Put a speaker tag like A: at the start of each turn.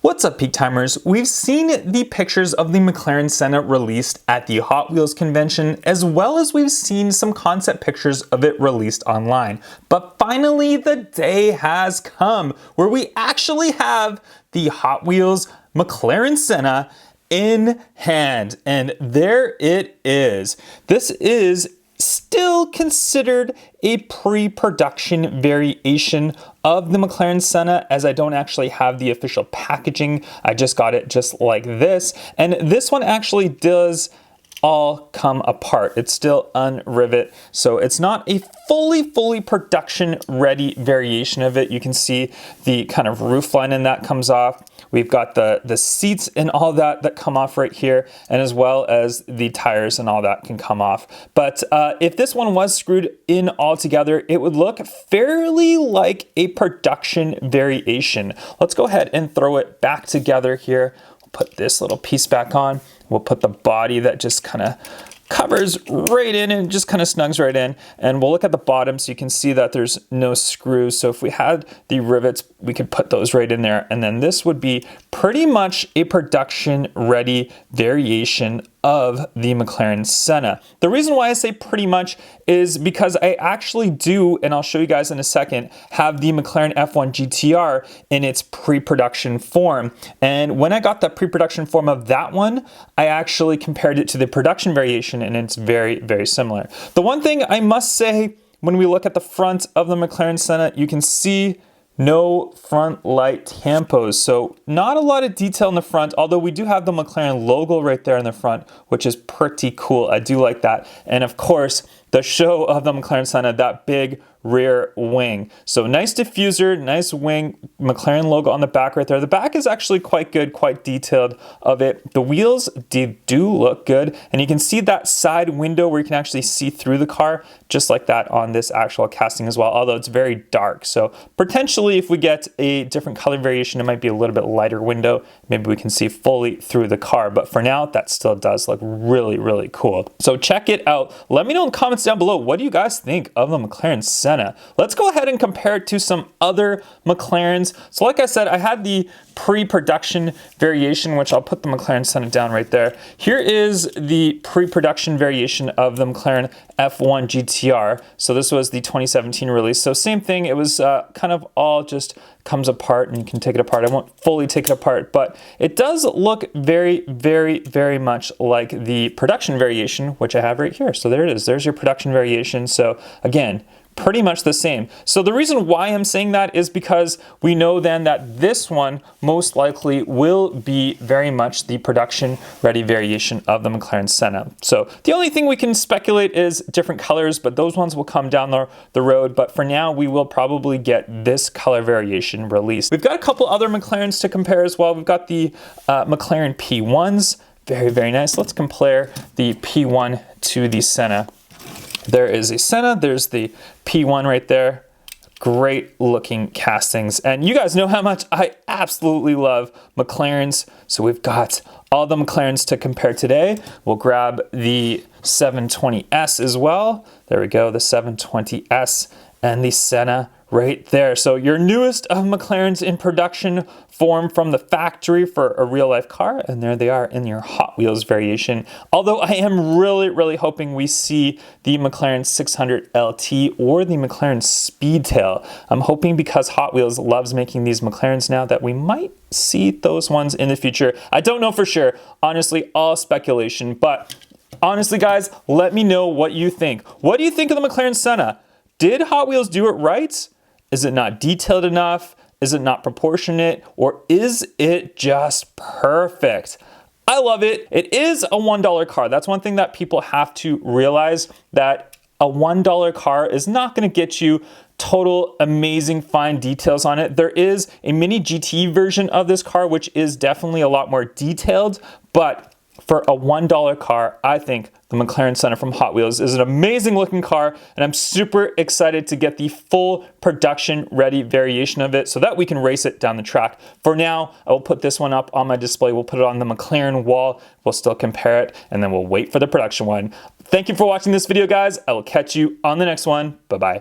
A: What's up, Peak Timers? We've seen the pictures of the McLaren Senna released at the Hot Wheels convention, as well as we've seen some concept pictures of it released online. But finally, the day has come where we actually have the Hot Wheels McLaren Senna in hand. And there it is. This is still considered a pre-production variation of the McLaren Senna, as I don't actually have the official packaging. I just got it just like this. And this one actually does all come apart. It's still unrivet, so it's not a fully production ready variation of it. You can see the kind of roof line and that comes off. We've got the seats and all that come off right here, and as well as the tires and all that can come off. But if this one was screwed in all together, it would look fairly like a production variation. Let's go ahead and throw it back together here. We'll put this little piece back on. We'll put the body that just kind of covers right in and just kind of snugs right in. And we'll look at the bottom so you can see that there's no screws. So if we had the rivets, we could put those right in there. And then this would be pretty much a production ready variation of the McLaren Senna. The reason why I say pretty much is because I actually do, and I'll show you guys in a second, have the McLaren F1 GTR in its pre-production form. And when I got the pre-production form of that one, I actually compared it to the production variation, and it's very similar. The one thing I must say, when we look at the front of the McLaren Senna, you can see no front light tampos, so not a lot of detail in the front, although we do have the McLaren logo right there in the front, which is pretty cool. I do like that. And of course, the show of the McLaren Senna, that big rear wing. So nice diffuser, nice wing, McLaren logo on the back right there. The back is actually quite good, quite detailed of it. The wheels do look good, and you can see that side window where you can actually see through the car, just like that on this actual casting as well, although it's very dark. So potentially if we get a different color variation, it might be a little bit lighter window. Maybe we can see fully through the car, but for now, that still does look really cool. So check it out. Let me know in the comments down below, what do you guys think of the McLaren Senna? Let's go ahead and compare it to some other McLarens. So like I said, I had the pre-production variation, which I'll put the McLaren Senna down right there. Here is the pre-production variation of the McLaren F1 GTR. So this was the 2017 release. So same thing, it was kind of all just comes apart, and you can take it apart. I won't fully take it apart, but it does look very much like the production variation, which I have right here. So there it is, there's your production variation. So again, pretty much the same. So the reason why I'm saying that is because we know then that this one most likely will be very much the production ready variation of the McLaren Senna. So the only thing we can speculate is different colors, but those ones will come down the road. But for now, we will probably get this color variation released. We've got a couple other McLarens to compare as well. We've got the McLaren P1s, very nice. Let's compare the P1 to the Senna. There is a Senna, there's the P1 right there. Great looking castings. And you guys know how much I absolutely love McLarens. So we've got all the McLarens to compare today. We'll grab the 720S as well. There we go, the 720S and the Senna right there. So your newest of McLarens in production form from the factory for a real life car, and there they are in your Hot Wheels variation. Although I am really hoping we see the McLaren 600 LT or the McLaren Speedtail. I'm hoping, because Hot Wheels loves making these McLarens now, that we might see those ones in the future. I don't know for sure, honestly, all speculation, but honestly guys, let me know what you think. What do you think of the McLaren Senna? Did Hot Wheels do it right? Is it not detailed enough? Is it not proportionate? Or is it just perfect? I love it. It is a $1 car. That's one thing that people have to realize, that a $1 car is not going to get you total amazing fine details on it. There is a mini GT version of this car, which is definitely a lot more detailed, but for a $1 car, I think the McLaren Senna from Hot Wheels is an amazing looking car, and I'm super excited to get the full production ready variation of it so that we can race it down the track. For now, I will put this one up on my display. We'll put it on the McLaren wall. We'll still compare it, and then we'll wait for the production one. Thank you for watching this video, guys. I will catch you on the next one. Bye-bye.